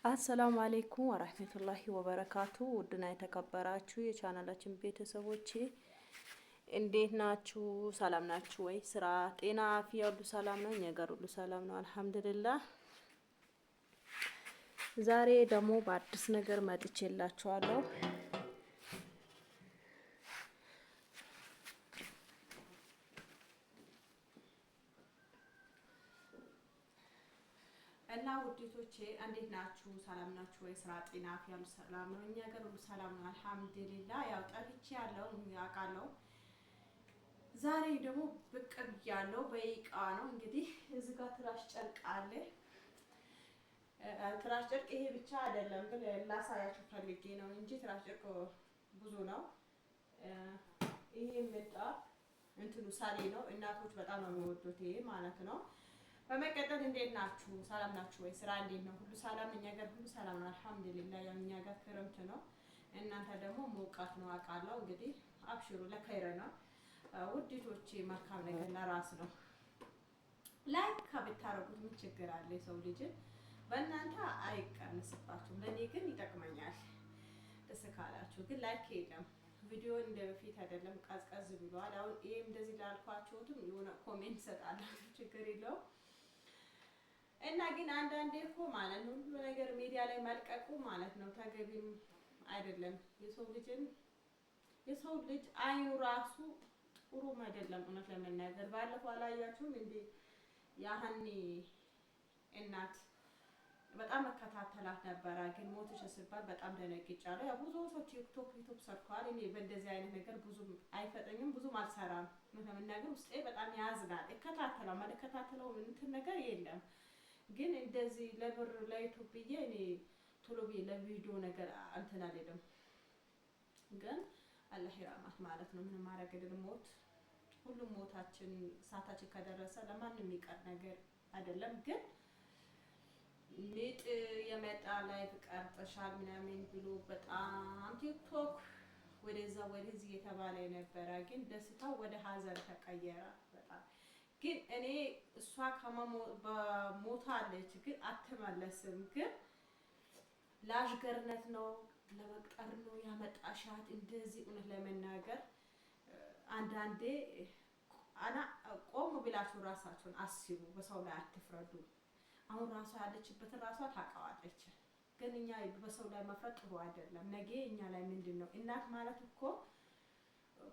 አሰላሙ አሌይኩም ወራህመቱላሂ ወበረካቱ። ውድና የተከበራችሁ የቻናላችን ቤተሰቦቼ እንዴት ናችሁ? ሰላም ናችሁ ወይ? ስራ፣ ጤና፣ አፍያ ሁሉ ሰላም ነው? እኛ ጋር ሁሉ ሰላም ነው አልሐምዱሊላህ። ዛሬ ደግሞ በአዲስ ነገር መጥቼላችኋለሁ። እና ውዴቶቼ እንዴት ናችሁ? ሰላም ናችሁ ወይ? ስራ፣ ጤና፣ አፍያ ሁሉ ሰላም ነው? እኛ ጋር ሁሉ ሰላም ነው አልሐምዱሊላህ። ያው ጠፍቼ ያለው ያውቃለሁ። ዛሬ ደግሞ ብቅ ብያለሁ። በይቃ ነው እንግዲህ እዚህ ጋር ትራሽ ጨርቅ አለ። ትራሽ ጨርቅ ይሄ ብቻ አይደለም ግን ላሳያችሁ ፈልጌ ነው እንጂ ትራሽ ጨርቅ ብዙ ነው። ይሄ መጣ እንትኑ ሳሌ ነው። እናቶች በጣም ነው የሚወዱት ይሄ ማለት ነው። በመቀጠል እንዴት ናችሁ? ሰላም ናችሁ ወይ? ስራ እንዴት ነው? ሁሉ ሰላም? እኛ ጋር ሁሉ ሰላም ነው አልሐምዱሊላህ። ያው እኛ ጋር ክረምት ነው፣ እናንተ ደግሞ ሞቃት ነው አውቃለሁ። እንግዲህ አብሽሩ ለኸይር ነው ውዴቶቼ። መልካም ነገር ለራስ ነው። ላይክ ብታረጉት ምን ችግር አለ? የሰው ልጅ በእናንተ አይቀንስባችሁም፣ ለእኔ ግን ይጠቅመኛል። ደስ ካላችሁ ግን ላይክ የለም። ቪዲዮ እንደ በፊት አይደለም፣ ቀዝቀዝ ብሏል። አሁን ይሄ እንደዚህ ላልኳችሁትም የሆነ ኮሜንት ሰጣላችሁ፣ ችግር የለውም። እና ግን አንዳንዴ እኮ ማለት ነው ሁሉ ነገር ሚዲያ ላይ መልቀቁ ማለት ነው ተገቢም አይደለም። የሰው ልጅ አይኑ ራሱ ጥሩም አይደለም። እውነት ለመናገር ባለፈው አላያችሁም እንዴ? ያህኒ እናት በጣም መከታተላት ነበረ፣ ግን ሞትሽ ሲባል በጣም ደነግጫለሁ። ያው ብዙ ሰው ቲክቶክ ዩቲዩብ ሰርቷል። እኔ በእንደዚህ አይነት ነገር ብዙም አይፈጠኝም፣ ብዙም አልሰራም። እውነት ለመናገር ውስጤ በጣም ያዝናል። እከታተለው እንትን ነገር የለም። ግን እንደዚህ ለብር ለዩቲዩብ ብዬ እኔ ቶሎ ብዬ ለቪዲዮ ነገር እንትን አልሄድም። ግን አላህ ይራማት ማለት ነው። ምንም ማድረግ አይደለም። ሞት ሁሉም ሞታችን ሰዓታችን ከደረሰ ለማንም የሚቀር ነገር አይደለም። ግን ሚጥ የመጣ ላይ ቀርጠሻል ምናምን ብሎ በጣም ቲክቶክ ወደዛ ወደዚህ የተባለ የነበረ ግን ደስታው ወደ ሀዘን ተቀየረ በጣም። ግን እኔ እሷ በሞታለች ግን አትመለስም። ግን ለአሽገርነት ነው ለመቅጠር ነው ያመጣሻት እንደዚህ። እውነት ለመናገር አንዳንዴ ቆም ብላችሁ ራሳችሁን አስቡ። በሰው ላይ አትፍረዱ። አሁን ራሷ ያለችበትን ራሷ ታውቃዋለች። ግን እኛ በሰው ላይ መፍረድ ጥሩ አይደለም። ነገ እኛ ላይ ምንድን ነው? እናት ማለት እኮ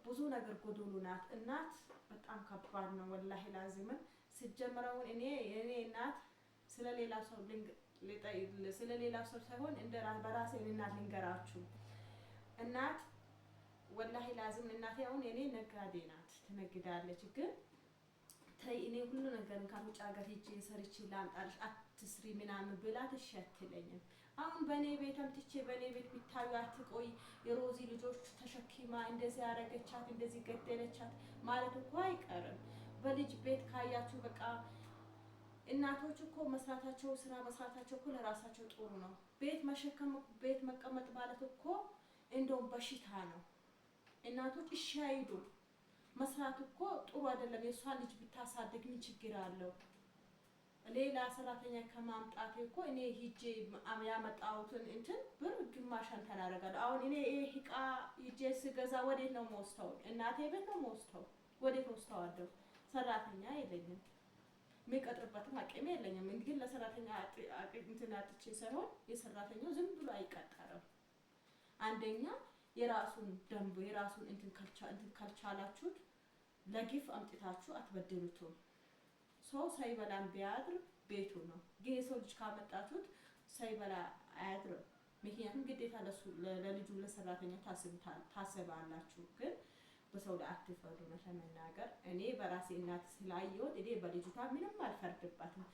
ብዙ ነገር ጎዶሎ ናት። እናት በጣም ከባድ ነው ወላሂ ላዚምን። ሲጀመረውን እኔ የኔ እናት ስለሌላ ሰው ሳይሆን በራሴ እናት ልንገራችሁ። እናት ወላሂ ላዚም እናቴ አሁን የኔ ነጋዴ ናት፣ ትነግዳለች። ግን ተይ እኔ ሁሉ ነገር ከውጭ ሀገር ሄጄ ሰርቼ ላምጣልሽ አትስሪ ምናምን ብላት እሺ አትለኝም። አሁን በእኔ ቤት አምጥቼ በእኔ ቤት ቢታዩ አትቆይ የሮዚ ልጆች ተሸክማ እንደዚህ ያረገቻት እንደዚህ ገደለቻት ማለት እኮ አይቀርም። በልጅ ቤት ካያችሁ በቃ እናቶች እኮ ስራ መስራታቸው እኮ ለራሳቸው ጥሩ ነው። ቤት መሸከም ቤት መቀመጥ ማለት እኮ እንደውም በሽታ ነው። እናቶች እሺ አይዱ መስራት እኮ ጥሩ አይደለም። የሷ ልጅ ብታሳድግ ምን ችግር አለው? ሌላ ሰራተኛ ከማምጣት እኮ እኔ ሂጄ ያመጣሁትን እንትን ብር ግማሽ እንትን አደርጋለሁ። አሁን እኔ ይሄ እቃ ሂጄ ስገዛ ወዴት ነው የምወስደው? እናቴ ቤት ነው የምወስደው። ወዴት ወስደዋለሁ? ሰራተኛ የለኝም፣ የሚቀጥርበትም አቅም የለኝም። እንግዲህ ለሰራተኛ እንትን አጥቼ ሳይሆን የሰራተኛው ዝም ብሎ አይቀጠርም። አንደኛ የራሱን ደንብ የራሱን እንትን ካልቻላችሁት ለጊፍ አምጥታችሁ አትበድሉትም። ሰው ሳይበላም ቢያድር ቤቱ ነው። ግን የሰው ልጅ ካመጣችሁት ሳይበላ አያድርም። ምክንያቱም ግዴታ ለልጁ ለሰራተኛው ታስባላችሁ። ግን በሰው ላይ አትፈርዱ። ለመናገር እኔ በራሴ እናት ስላየሁት እኔ በልጅቷ ምንም አልፈርድባትም።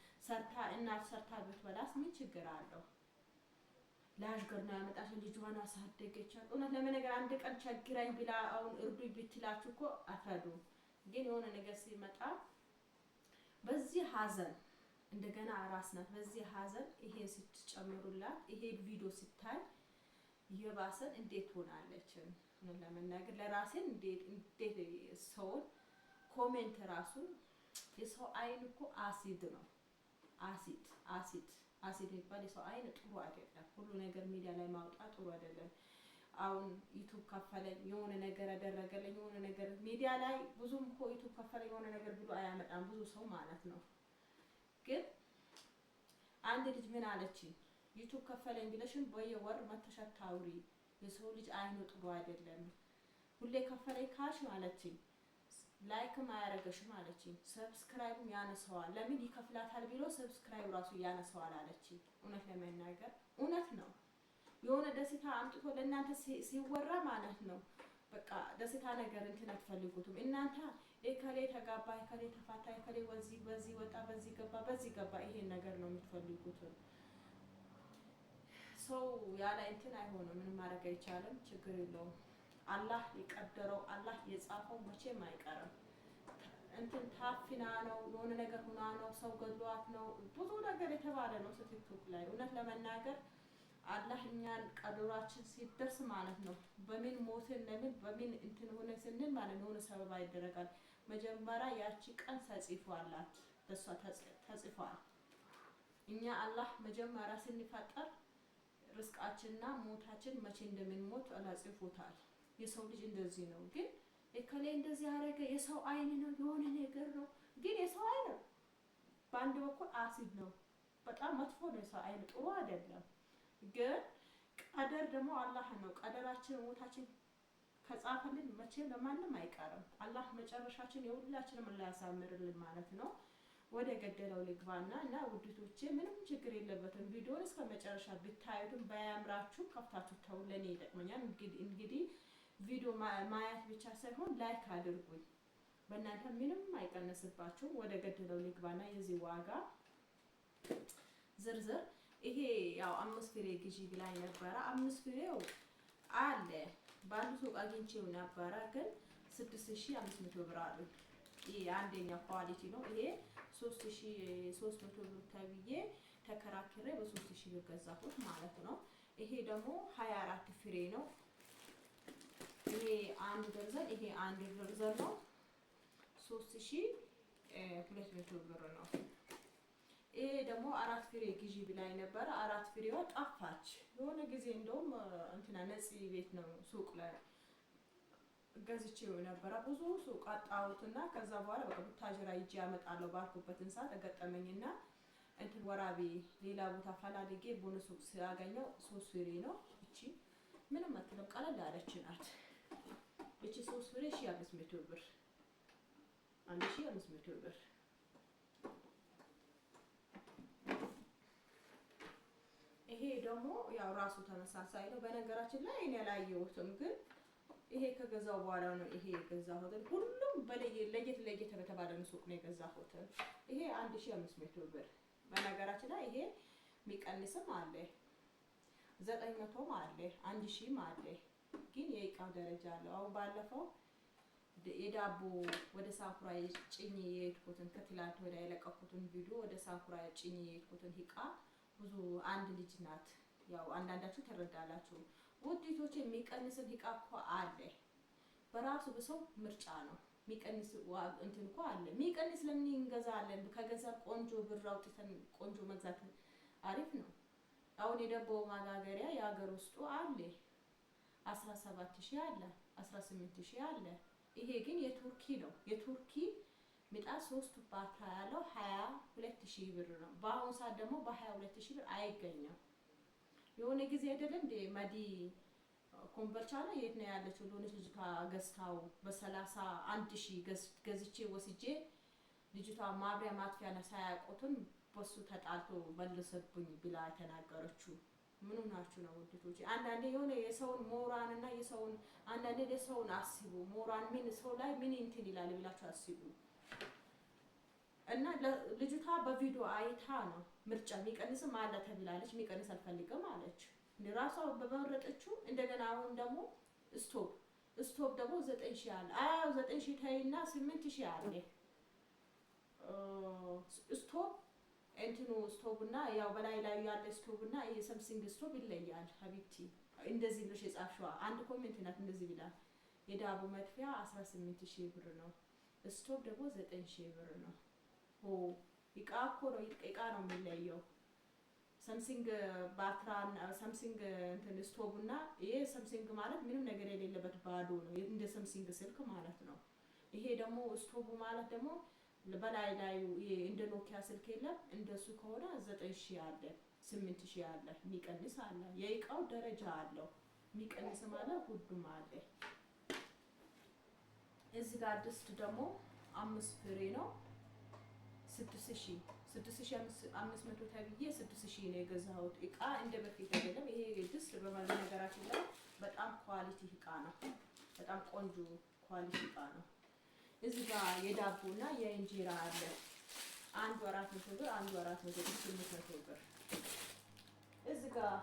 እናት ሰርታ ብትበላስ ምን ችግር አለው? ለአሽገር ነው ያመጣሽ፣ ልጇን አሳደገቻት። እውነት ለመናገር አንድ ቀን ቸግራኝ ብላ አሁን እርዱኝ ብትላችሁ እኮ አትረዱም። ግን የሆነ ነገር ሲመጣ በዚህ ሀዘን እንደገና አራስ ናት። በዚህ ሀዘን ይሄ ስትጨምሩላት ይሄ ቪዲዮ ሲታይ የባሰን እንዴት ሆናለች? እውነት ለመናገር ለራሴን እንዴት ሰውን ኮሜንት ራሱ የሰው አይን እኮ አሲድ ነው። አሲድ አሲድ የሚባል የሰው አይን ጥሩ አይደለም። ሁሉ ነገር ሚዲያ ላይ ማውጣት ጥሩ አይደለም። አሁን ዩቲዩብ ከፈለኝ የሆነ ነገር ያደረገልኝ የሆነ ነገር ሚዲያ ላይ ብዙም እኮ ዩቲዩብ ከፈለኝ የሆነ ነገር ብሎ አያመጣም ብዙ ሰው ማለት ነው። ግን አንድ ልጅ ምን አለችኝ? ዩቲዩብ ከፈለኝ ብለሽም በየወር መተሽ አታውሪ፣ የሰው ልጅ አይኑ ጥሩ አይደለም። ሁሌ ከፈለኝ ካሽ ማለችኝ ላይክም አያረገሽም አለችኝ። ሰብስክራይብም ያነሰዋል። ለምን ይከፍላታል ብሎ ሰብስክራይብ ራሱ ያነሰዋል አለችኝ። እውነት ለመናገር እውነት ነው። የሆነ ደስታ አምጥቶ ለእናንተ ሲወራ ማለት ነው በቃ ደስታ ነገር እንትን አትፈልጉትም እናንተ። የከሌ ተጋባ፣ የከሌ ተፋታ፣ የከሌ በዚህ ወጣ፣ በዚህ ገባ ይሄን ነገር ነው የምትፈልጉት። ሰው ያለ እንትን አይሆንም። ምንም ማድረግ አይቻልም። ችግር የለውም። አላህ የቀደረው አላህ የጻፈው መቼም አይቀርም። እንትን ታፍና ነው የሆነ ነገር ሆና ነው ሰው ገድሏት ነው ብዙ ነገር የተባለ ነው ቲክቶክ ላይ። እውነት ለመናገር አላህ እኛን ቀደራችን ሲደርስ ማለት ነው በምን ሞትን ለምን በምን እንትን ሆነ ስንል ማለት ነው የሆነ ሰበብ ይደረጋል። መጀመሪያ ያቺ ቀን ተጽፏላት በሷ ተጽፏል። እኛ አላህ መጀመሪያ ስንፈጠር ርስቃችንና ሞታችን መቼ እንደምንሞት አላህ ጽፎታል። የሰው ልጅ እንደዚህ ነው። ግን እከሌ እንደዚህ ያደረገ የሰው አይን ነው የሆነ ነገር ነው። ግን የሰው አይን በአንድ በኩል አሲድ ነው፣ በጣም መጥፎ ነው። የሰው አይን ጥሩ አይደለም። ግን ቀደር ደግሞ አላህ ነው። ቀደራችን ሞታችን ከጻፈልን መቼ ለማንም አይቀርም። አላህ መጨረሻችን የሁላችንም አላህ ያሳምርልን ማለት ነው። ወደ ገደለው ልግባና እና ውድቶቼ ምንም ችግር የለበትም። ቪዲዮውን እስከ መጨረሻ ብታዩትም ባያምራችሁ ከፍታችሁ ተው፣ ለኔ ይጠቅመኛል። እንግዲህ ቪዲዮ ማየት ብቻ ሳይሆን ላይክ አድርጉኝ። በእናንተ ምንም አይቀነስባችሁም። ወደ ገደለው ልግባና የዚህ ዋጋ ዝርዝር ይሄ ያው 5 ፍሬ ግዢ ብላኝ ነበረ። 5 ፍሬው አለ ባንዱ ሱቅ አግኝቼው ነበረ፣ ግን 6500 ብር አሉ። ይሄ አንደኛ ኳሊቲ ነው። ይሄ 3300 ብር ተብዬ ተከራክሬ በ3000 ብር ገዛሁት ማለት ነው። ይሄ ደግሞ 24 ፍሬ ነው። ይሄ አንድ ደርዘን ይሄ አንድ ደርዘን ነው 3200 ብር ነው። ይሄ ደግሞ 4 ፍሬ ግዢ ብላኝ ነበረ። 4 ፍሬዋ ጠፋች የሆነ ጊዜ። እንደውም እንትና ነፂ ቤት ነው ሱቅ ላይ ገዝቼው ነበረ። ብዙ ሱቅ አጣሁትና ከዛ በኋላ በቃ ቡታጅራ ይዤ ያመጣለሁ ባልኩበትን ሰዓት ተገጠመኝና እንትን ወራቤ ሌላ ቦታ ፈላልጌ ቦነ ሱቅ ሲያገኘው 3 ፍሬ ነው። እቺ ምንም አትልም፣ ቀለል ያለች ናት። እቺ 3 ፍሬ 1500 ብር 1500 ብር። ይሄ ደግሞ ያው ራሱ ተመሳሳይ ነው። በነገራችን ላይ እኔ አላየሁትም፣ ግን ይሄ ከገዛው በኋላ ነው ይሄ የገዛሁት። ሁሉም ለየት በተባለ ሱቅ ነው የገዛሁት። ይሄ 1500 ብር። በነገራችን ላይ ይሄ የሚቀንስም አለ 900ም አለ 1000ም አለ። ግን የእቃው ደረጃ አለው። አሁን ባለፈው የዳቦ ወደ ሳኩራ ጭኝ የሄድኩትን ከትላንት ወደ የለቀኩትን ቪዲዮ ወደ ሳኩራ ጭኝ የሄድኩትን እቃ ብዙ አንድ ልጅ ናት። ያው አንዳንዳችሁ ተረዳላችሁ። ውዲቶች የሚቀንስን እቃ እኮ አለ። በራሱ በሰው ምርጫ ነው የሚቀንስ እንትን እኮ አለ። የሚቀንስ ለምን እንገዛለን? ከገዛ ቆንጆ ብር አውጥተን ቆንጆ መግዛት አሪፍ ነው። አሁን የዳቦ ማጋገሪያ የሀገር ውስጡ አለ 17000 አለ 18000 አለ። ይሄ ግን የቱርኪ ነው። የቱርኪ ምጣድ 3 ባትራ ያለው 22000 ብር ነው። በአሁኑ ሰዓት ደግሞ በ22000 ብር አይገኝም። የሆነ ጊዜ አይደለም እንደ መዲ ኮምቦልቻ ላይ የት ነው ያለችው ለሆነች ልጅ ገዝታው በ31000 ገዝቼ ወስጄ ልጅቷ ማብሪያ ማጥፊያ ሳያውቁትን በሱ ተጣልቶ መልሰብኝ ብላ ተናገረችው። ምንም ናችሁ ነው ውድቶች። አንዳንዴ የሆነ የሰውን ሞራን እና የሰውን አንዳንዴ የሰውን አስቡ። ሞራን ምን ሰው ላይ ምን እንትን ይላል ብላችሁ አስቡ። እና ልጅቷ በቪዲዮ አይታ ነው ምርጫ የሚቀንስም አለ ተብላለች። የሚቀንስ አልፈልግም አለች ራሷ በመረጠችው። እንደገና አሁን ደግሞ ስቶቭ ደግሞ 9000 አለ። 9000 ታይና 8000 አለ ስቶቭ እንትኑ ስቶቭ እና ያው በላይ ያለ ስቶቭ እና የሳምሰንግ ስቶቭ ይለያል። ሀቢብቲ እንደዚህ ብለሽ የጻፍሽዋ አንድ ኮሜንት ናት እንደዚህ ብላ። የዳቦ መጥፊያ 18000 ብር ነው። ስቶቭ ደግሞ 9000 ብር ነው። እቃ እኮ ነው እቃ ነው የሚለየው። ሳምሰንግ ባትራን ሳምሰንግ እንትን ስቶቭ እና ይሄ ሳምሰንግ ማለት ምንም ነገር የሌለበት ባዶ ነው፣ እንደ ሳምሰንግ ስልክ ማለት ነው። ይሄ ደግሞ ስቶቭ ማለት ደግሞ በላይ ይሄ እንደ ኖኪያ ስልክ የለም እንደሱ ከሆነ 9000 አለ፣ 8000 አለ፣ የሚቀንስ አለ። የእቃው ደረጃ አለው፣ የሚቀንስ ማለት ሁሉም አለ። እዚህ ጋር ድስት ደግሞ 5 ፍሬ ነው 6500 ተብዬ 6000 ነው የገዛሁት። እቃ እንደ በፊት አይደለም። ይሄ ድስት በነገራችን ላይ በጣም ኳሊቲ እቃ ነው፣ በጣም ቆንጆ ኳሊቲ እቃ ነው። እዚህ ጋር የዳቦና የእንጀራ አለ። አንዱ 400 ብር፣ አንዱ 400 ብር፣ 800 ብር። እዚህ ጋር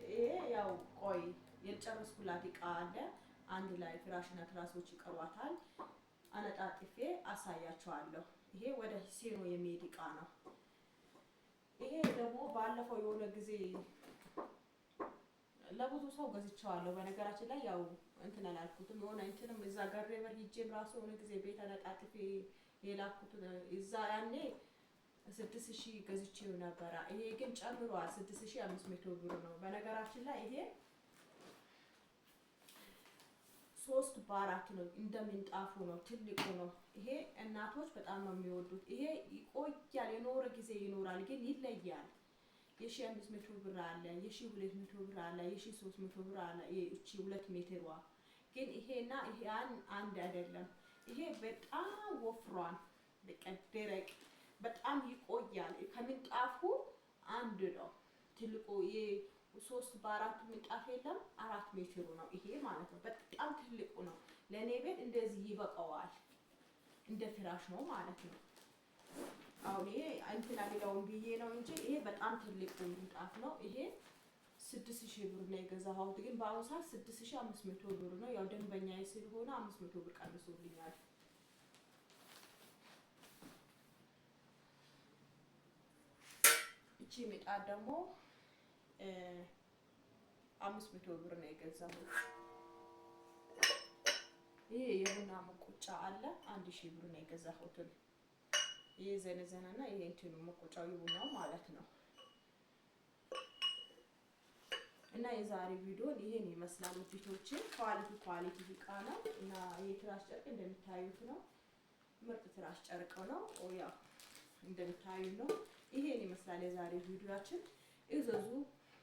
ይሄ ያው ቆይ የጨረስኩላት እቃ አለ። አንድ ላይ ፍራሽና ትራሶች ይቀሯታል። አነጣጥፌ አሳያቸዋለሁ። ይሄ ወደ ሴኖ የሚሄድ እቃ ነው። ይሄ ደግሞ ባለፈው የሆነ ጊዜ ለብዙ ሰው ገዝቼዋለሁ። በነገራችን ላይ ያው እንትን አላልኩትም። የሆነ እንትንም እዛ ገሬበር ሂጄም ራሱ የሆነ ጊዜ ቤት አነጣጥፌ የላኩት እዛ ያኔ 6000 ገዝቼው ነበረ። ይሄ ግን ጨምሯል፣ 6500 ብር ነው። በነገራችን ላይ ይሄ 3 በ4 ነው፣ እንደምንጣፉ ነው፣ ትልቁ ነው። ይሄ እናቶች በጣም ነው የሚወዱት። ይሄ ይቆያል፣ የኖረ ጊዜ ይኖራል፣ ግን ይለያል። የ1500 ብር አለ፣ የ1200 ብር አለ፣ የ1300 ብር አለ። እቺ 2 ሜትርዋ ግን ይሄና ይሄ አንድ አይደለም። ይሄ በጣም ወፍሯል፣ በቃ ደረቅ፣ በጣም ይቆያል። ከምንጣፉ አንድ ነው ትልቁ። ይሄ 3 በ4 ምንጣፍ የለም፣ 4 ሜትሩ ነው ይሄ ማለት ነው። በጣም ትልቁ ነው። ለኔ ቤት እንደዚህ ይበቃዋል፣ እንደ ፍራሽ ነው ማለት ነው። አሁን ይሄ እንትን አልለውም ብዬ ነው እንጂ ይሄ በጣም ትልቁ ምንጣፍ ነው። ይሄ 6000 ብር ነው የገዛሁት፣ ግን በአሁኑ ሰዓት 6500 ብር ነው። ያው ደንበኛዬ ስለሆነ 500 ብር ቀንሶልኛል። እቺ ምጣድ ደግሞ 500 ብር ነው የገዛሁት። ይሄ የቡና መቆጫ አለ 1000 ብር ነው የገዛሁት። ይሄ ዘነዘናና ይሄ እንትኑ መቆጫው የቡናው ማለት ነው። እና የዛሬ ቪዲዮ ይሄን ይመስላል። ውጤቶች ኳሊቲ እቃ ነው። እና ይሄ ትራስ ጨርቅ እንደምታዩት ነው። ምርጥ ትራስ ጨርቅ ነው። ያው እንደምታዩት ነው። ይሄን ይመስላል የዛሬ ቪዲዮአችን። እዘዙ፣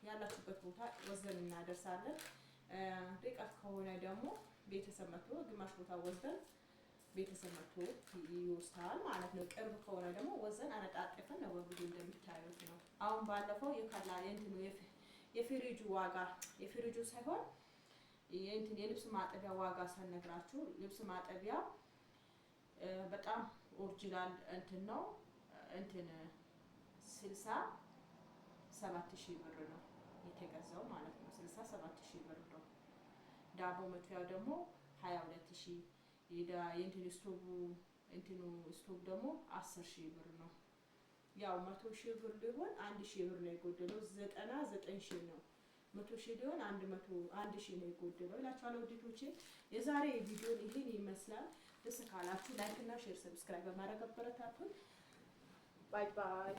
ያላችሁበት ቦታ ወስደን እናደርሳለን። ርቀት ከሆነ ደግሞ ቤተሰብ መጥቶ ግማሽ ቦታ ወስደን ቤተሰብ መጥቶ ይወስዳል ማለት ነው። ቅርብ ከሆነ ደግሞ ወስደን አነጣጥፈን ነው ወብዱ እንደምታዩት ነው። አሁን ባለፈው የካላሪ እንትኑ የፍሪጁ ዋጋ የፍሪጁ ሳይሆን የእንትን የልብስ ማጠቢያ ዋጋ ሳነግራችሁ፣ ልብስ ማጠቢያ በጣም ኦሪጂናል እንትን ነው። እንትን 67000 ብር ነው የተገዛው ማለት ነው። 67000 ብር ነው። ዳቦ መጥፊያው ደግሞ 22000። የእንትን ስቶቭ ደግሞ 10000 ብር ነው። ያው 100000 ብር ሊሆን 1000 ብር ነው የጎደለው። 99000 ነው። 100000 ሊሆን 100000 ነው የጎደለው እላችኋለሁ ውዴቶቼ። የዛሬ ቪዲዮ ይሄን ይመስላል። ደስ ካላችሁ ላይክ እና ሼር፣ ሰብስክራይብ በማድረግ አበረታቱን። ባይ ባይ።